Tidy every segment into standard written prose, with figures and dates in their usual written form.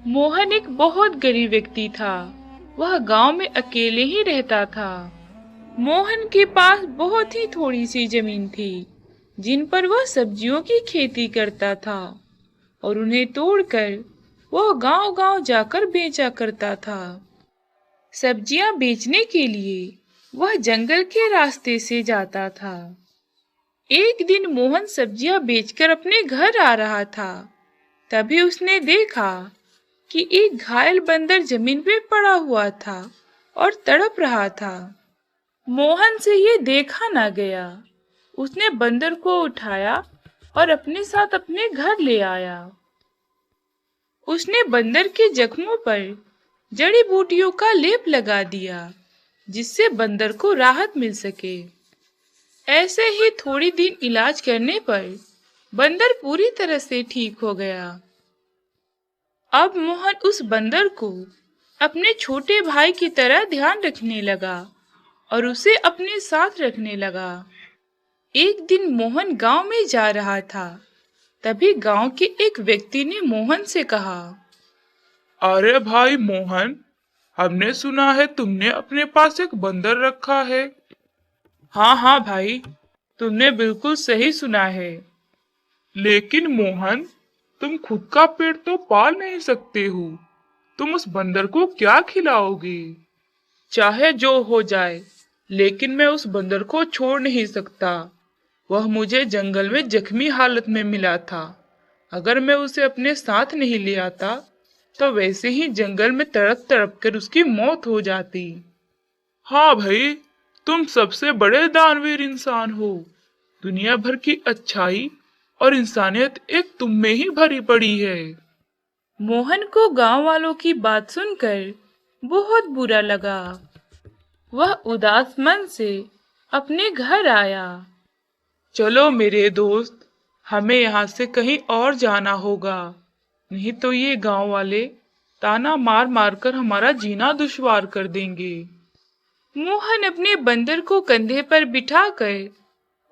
मोहन एक बहुत गरीब व्यक्ति था। वह गांव में अकेले ही रहता था। मोहन के पास बहुत ही थोड़ी सी जमीन थी, जिन पर वह सब्जियों की खेती करता था और उन्हें तोड़कर वह गांव-गांव जाकर बेचा करता था। सब्जियां बेचने के लिए वह जंगल के रास्ते से जाता था। एक दिन मोहन सब्जियां बेचकर अपने घर आ रहा था। तभी उसने देखा कि एक घायल बंदर जमीन पे पड़ा हुआ था और तड़प रहा था। मोहन से ये देखा ना गया। उसने बंदर को उठाया और अपने साथ अपने घर ले आया। उसने बंदर के जख्मों पर जड़ी बूटियों का लेप लगा दिया, जिससे बंदर को राहत मिल सके। ऐसे ही थोड़ी दिन इलाज करने पर बंदर पूरी तरह से ठीक हो गया। अब मोहन उस बंदर को अपने छोटे भाई की तरह ध्यान रखने लगा और उसे अपने साथ रखने लगा। एक दिन मोहन गांव में जा रहा था। तभी गांव के एक व्यक्ति ने मोहन से कहा, अरे भाई मोहन, हमने सुना है तुमने अपने पास एक बंदर रखा है। हाँ हाँ भाई, तुमने बिल्कुल सही सुना है। लेकिन मोहन, तुम खुद का पेट तो पाल नहीं सकते हो। तुम उस बंदर को क्या खिलाओगे? चाहे जो हो जाए, लेकिन मैं उस बंदर को छोड़ नहीं सकता। वह मुझे जंगल में जख्मी हालत में मिला था। अगर मैं उसे अपने साथ नहीं ले आता, तो वैसे ही जंगल में तड़प तड़प कर उसकी मौत हो जाती। हाँ भाई, तुम सबसे बड़े दानवीर इंसान हो। दुनिया भर की अच्छाई और इंसानियत एक तुम में ही भरी पड़ी है। मोहन को गांव वालों की बात सुनकर बहुत बुरा लगा। वह उदास मन से अपने घर आया। चलो मेरे दोस्त, हमें यहाँ से कहीं और जाना होगा, नहीं तो ये गांव वाले ताना मार मार कर हमारा जीना दुश्वार कर देंगे। मोहन अपने बंदर को कंधे पर बिठाकर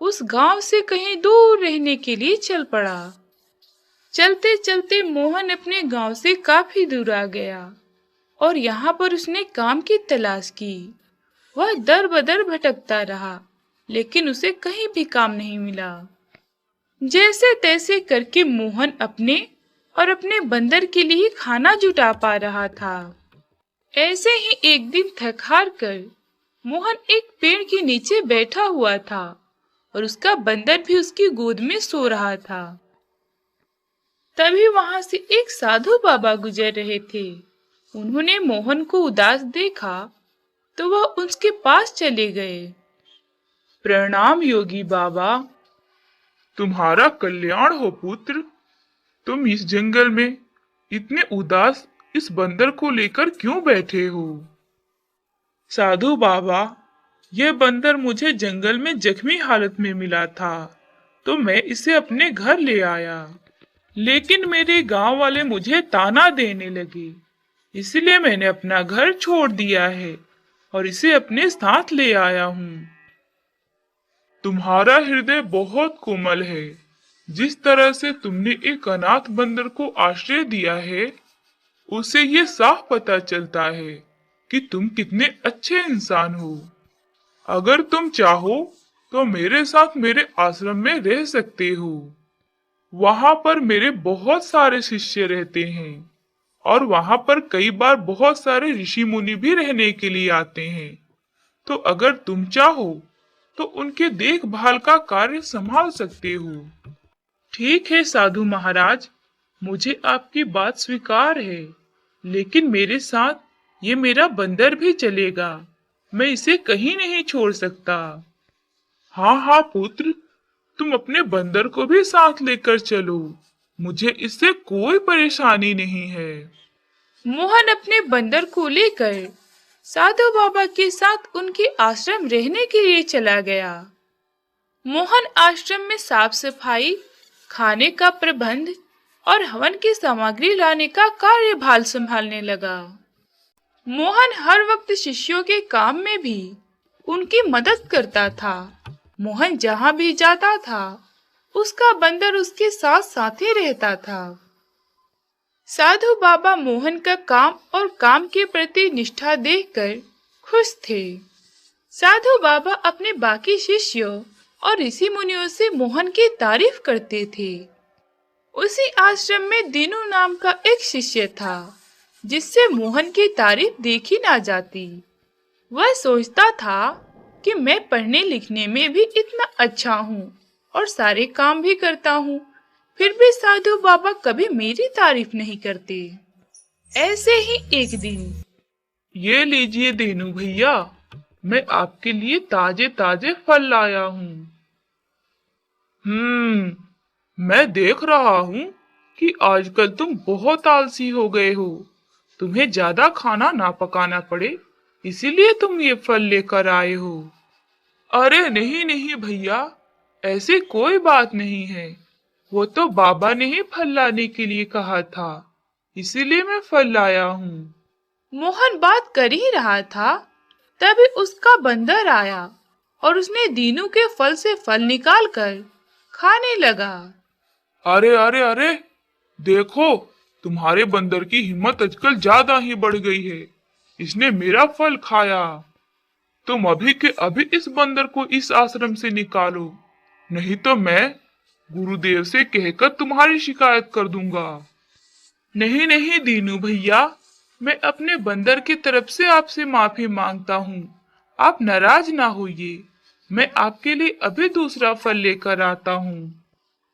उस गांव से कहीं दूर रहने के लिए चल पड़ा। चलते चलते मोहन अपने गांव से काफी दूर आ गया और यहाँ पर उसने काम की तलाश की। वह दर बदर भटकता रहा, लेकिन उसे कहीं भी काम नहीं मिला। जैसे तैसे करके मोहन अपने और अपने बंदर के लिए खाना जुटा पा रहा था। ऐसे ही एक दिन थक हार कर मोहन एक पेड़ के नीचे बैठा हुआ था और उसका बंदर भी उसकी गोद में सो रहा था। तभी वहां से एक साधु बाबा गुजर रहे थे। उन्होंने मोहन को उदास देखा तो वह उसके पास चले गए। प्रणाम योगी बाबा। तुम्हारा कल्याण हो पुत्र। तुम इस जंगल में इतने उदास इस बंदर को लेकर क्यों बैठे हो? साधु बाबा, यह बंदर मुझे जंगल में जख्मी हालत में मिला था, तो मैं इसे अपने घर ले आया। लेकिन मेरे गांव वाले मुझे ताना देने लगे, इसलिए मैंने अपना घर छोड़ दिया है और इसे अपने साथ ले आया हूँ। तुम्हारा हृदय बहुत कोमल है। जिस तरह से तुमने एक अनाथ बंदर को आश्रय दिया है, उससे ये साफ पता चलता है कि तुम कितने अच्छे इंसान हो। अगर तुम चाहो तो मेरे साथ मेरे आश्रम में रह सकते हो। वहां पर मेरे बहुत सारे शिष्य रहते हैं और वहां पर कई बार बहुत सारे ऋषि मुनि भी रहने के लिए आते हैं। तो अगर तुम चाहो तो उनके देखभाल का कार्य संभाल सकते हो। ठीक है साधु महाराज, मुझे आपकी बात स्वीकार है, लेकिन मेरे साथ ये मेरा बंदर भी चलेगा। मैं इसे कहीं नहीं छोड़ सकता। हाँ हाँ पुत्र, तुम अपने बंदर को भी साथ लेकर चलो। मुझे इससे कोई परेशानी नहीं है। मोहन अपने बंदर को लेकर साधु बाबा के साथ उनके आश्रम रहने के लिए चला गया। मोहन आश्रम में साफ सफाई, खाने का प्रबंध और हवन की सामग्री लाने का कार्यभार संभालने लगा। मोहन हर वक्त शिष्यों के काम में भी उनकी मदद करता था। मोहन जहाँ भी जाता था, उसका बंदर उसके साथ साथ ही रहता था। साधु बाबा मोहन का काम और काम के प्रति निष्ठा देखकर खुश थे। साधु बाबा अपने बाकी शिष्यों और ऋषि मुनियों से मोहन की तारीफ करते थे। उसी आश्रम में दीनू नाम का एक शिष्य था, जिससे मोहन की तारीफ देखी ना जाती। वह सोचता था कि मैं पढ़ने लिखने में भी इतना अच्छा हूँ और सारे काम भी करता हूँ, फिर भी साधु बाबा कभी मेरी तारीफ नहीं करते। ऐसे ही एक दिन, ये लीजिए देनू भैया, मैं आपके लिए ताजे ताजे फल लाया हूँ। मैं देख रहा हूँ कि आजकल तुम बहुत आलसी हो गए हो। तुम्हें ज्यादा खाना ना पकाना पड़े, इसीलिए तुम ये फल लेकर आए हो। अरे नहीं नहीं भैया, ऐसी कोई बात नहीं है। वो तो बाबा ने ही फल लाने के लिए कहा था, इसीलिए मैं फल लाया हूँ। मोहन बात कर ही रहा था, तभी उसका बंदर आया और उसने दीनू के फल से फल निकालकर खाने लगा। अरे अरे अरे, देखो, तुम्हारे बंदर की हिम्मत आजकल ज्यादा ही बढ़ गई है। इसने मेरा फल खाया। तुम अभी के अभी इस बंदर को इस आश्रम से निकालो, नहीं तो मैं गुरुदेव से कहकर तुम्हारी शिकायत कर दूंगा। नहीं नहीं दीनू भैया, मैं अपने बंदर की तरफ से आपसे माफी मांगता हूँ। आप नाराज ना होइए, मैं आपके लिए अभी दूसरा फल लेकर आता हूँ।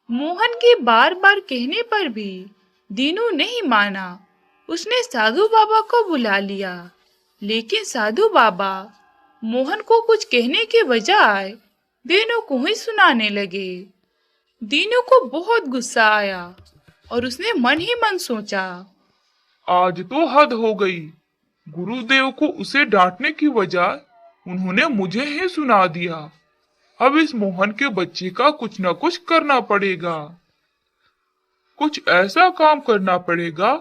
मोहन के बार बार कहने पर भी दीनू नहीं माना। उसने साधु बाबा को बुला लिया, लेकिन साधु बाबा मोहन को कुछ कहने के बजाय दीनू को ही सुनाने लगे। दीनू को बहुत गुस्सा आया और उसने मन ही मन सोचा, आज तो हद हो गई। गुरुदेव को उसे डांटने की बजाय उन्होंने मुझे ही सुना दिया। अब इस मोहन के बच्चे का कुछ न कुछ करना पड़ेगा। कुछ ऐसा काम करना पड़ेगा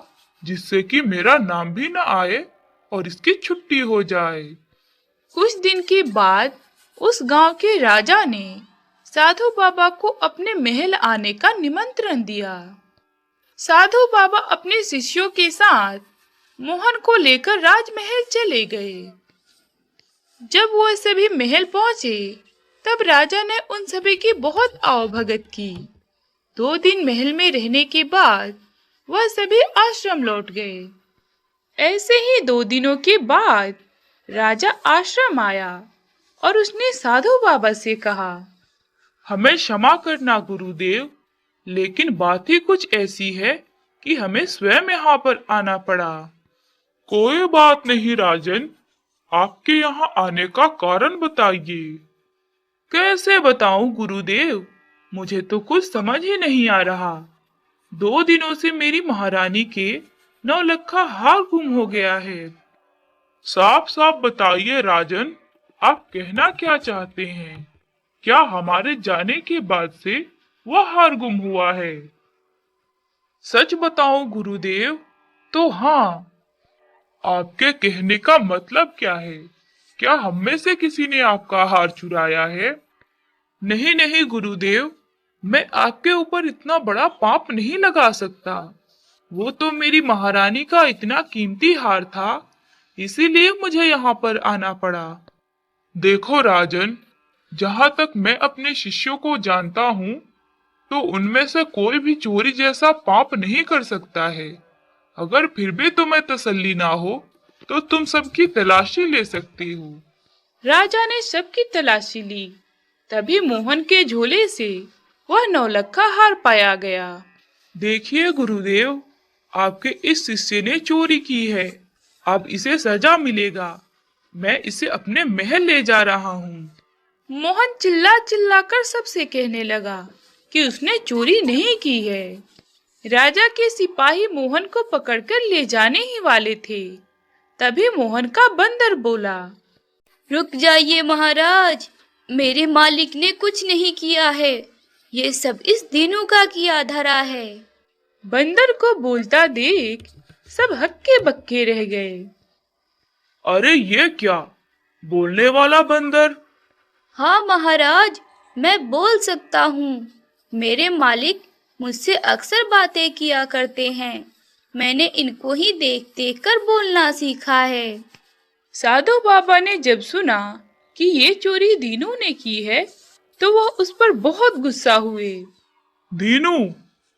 जिससे कि मेरा नाम भी न आए और इसकी छुट्टी हो जाए। कुछ दिन के बाद उस गांव के राजा ने साधु बाबा को अपने महल आने का निमंत्रण दिया। साधु बाबा अपने शिष्यों के साथ मोहन को लेकर राजमहल चले गए। जब वो सभी महल पहुंचे, तब राजा ने उन सभी की बहुत आवभगत की। 2 दिन महल में रहने के बाद वह सभी आश्रम लौट गए। ऐसे ही 2 दिनों के बाद राजा आश्रम आया और उसने साधु बाबा से कहा, हमें क्षमा करना गुरुदेव, लेकिन बात ही कुछ ऐसी है कि हमें स्वयं यहाँ पर आना पड़ा। कोई बात नहीं राजन, आपके यहाँ आने का कारण बताइए। कैसे बताऊं गुरुदेव, मुझे तो कुछ समझ ही नहीं आ रहा। 2 दिनों से मेरी महारानी के 9 लखा हार गुम हो गया है। साफ साफ बताइए राजन, आप कहना क्या चाहते हैं? क्या हमारे जाने के बाद से वह हार गुम हुआ है? सच बताऊं गुरुदेव, तो हाँ। आपके कहने का मतलब क्या है? क्या हम में से किसी ने आपका हार चुराया है? नहीं नहीं गुरुदेव, मैं आपके ऊपर इतना बड़ा पाप नहीं लगा सकता। वो तो मेरी महारानी का इतना कीमती हार था, इसीलिए मुझे यहाँ पर आना पड़ा। देखो राजन, जहाँ तक मैं अपने शिष्यों को जानता हूँ, तो उनमें से कोई भी चोरी जैसा पाप नहीं कर सकता है। अगर फिर भी तुम्हें तसल्ली ना हो, तो तुम सबकी तलाशी ले सकती हो। राजा ने सबकी तलाशी ली। तभी मोहन के झोले से वह 9 लखा हार पाया गया। देखिए गुरुदेव, आपके इस शिष्य ने चोरी की है। अब इसे सजा मिलेगा। मैं इसे अपने महल ले जा रहा हूँ। मोहन चिल्ला चिल्ला कर सबसे कहने लगा कि उसने चोरी नहीं की है। राजा के सिपाही मोहन को पकड़कर ले जाने ही वाले थे। तभी मोहन का बंदर बोला, रुक जाइए महाराज, मेरे मालिक ने कुछ नहीं किया है। ये सब इस दीनू का किया धरा है। बंदर को बोलता देख सब हक्के बक्के रह गए। अरे ये क्या, बोलने वाला बंदर? हाँ महाराज, मैं बोल सकता हूँ। मेरे मालिक मुझसे अक्सर बातें किया करते हैं। मैंने इनको ही देख देख कर बोलना सीखा है। साधु बाबा ने जब सुना कि ये चोरी दीनू ने की है तो वह उस पर बहुत गुस्सा हुए। दीनू,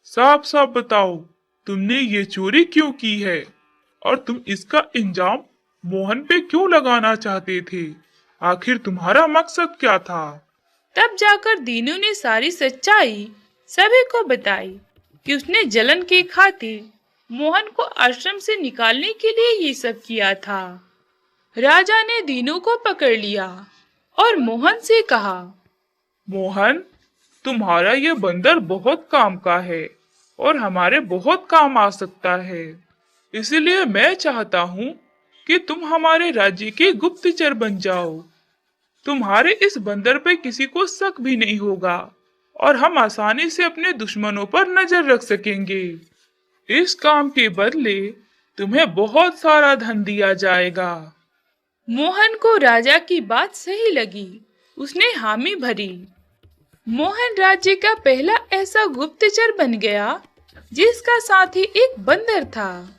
साफ साफ बताओ, तुमने ये चोरी क्यों की है और तुम इसका इंजाम मोहन पे क्यों लगाना चाहते थे? आखिर तुम्हारा मकसद क्या था? तब जाकर दीनू ने सारी सच्चाई सभी को बताई कि उसने जलन के खातिर मोहन को आश्रम से निकालने के लिए ये सब किया था। राजा ने दीनू को पकड़ लिया और मोहन से कहा, मोहन, तुम्हारा ये बंदर बहुत काम का है और हमारे बहुत काम आ सकता है। इसलिए मैं चाहता हूँ कि तुम हमारे राज्य के गुप्तचर बन जाओ। तुम्हारे इस बंदर पे किसी को शक भी नहीं होगा और हम आसानी से अपने दुश्मनों पर नजर रख सकेंगे। इस काम के बदले तुम्हें बहुत सारा धन दिया जाएगा। मोहन को राजा की बात सही लगी। उसने हामी भरी। मोहन राज्य का पहला ऐसा गुप्तचर बन गया जिसका साथी एक बंदर था।